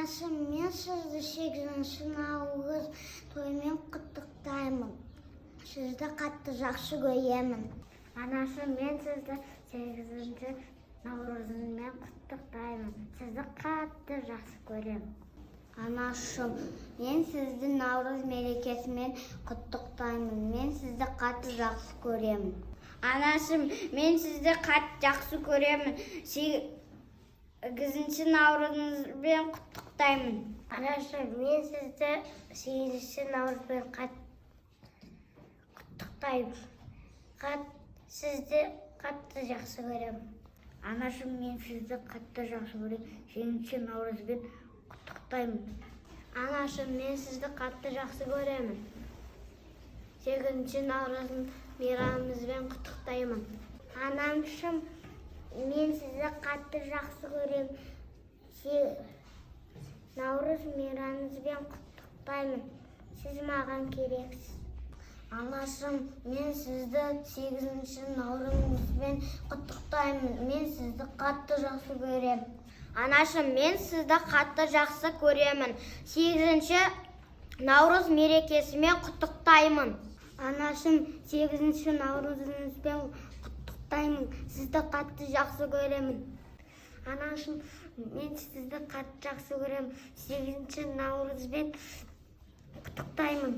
Анашым, мен сізді 8-ші наурыз тоймен құттықтаймын. Сізді қатты жақсы көремін. Анашым, мен сізді 8-ші наурызымен құттықтаймын. Сізді қатты жақсы көремін. Анашым, мен сізді наурыз мерекесімен құттықтаймын. Мен сізді қатты жақсы көремін. Анашым, мен сізді қатты жақсы көремін. 8-ші наурызбен құттықтаймын. Анашым, мен сізді 8-ші наурызбен құттықтаймын. Сізді қатты жақсы көремін. Анашым, мен сізді қатты жақсы көремін. 8-ші наурызбен құттықтаймын. Анашым, мен сізді қатты жақсы көремін. 8-ші наурыздың мейрамымызбен құттықтаймын. Анашым, мен сізді қатты жақсы көремін. Наурыз мейрамымызбен құттықтаймын. Сіз маған керексіз. Анашым, мен сізді 8-ші наурызбен құттықтаймын. Мен сізді қатты жақсы көремін. Анашым, мен сізді қатты жақсы көремін. 8-ші наурыз мерекесімен құттықтаймын. Анашым, 8-ші наурызыңызбен құттықтаймын. Сізді қатты жақсы көремін. Анашым, мен сізді қатты жақсы көремін. 8-ші наурызбен құттықтаймын.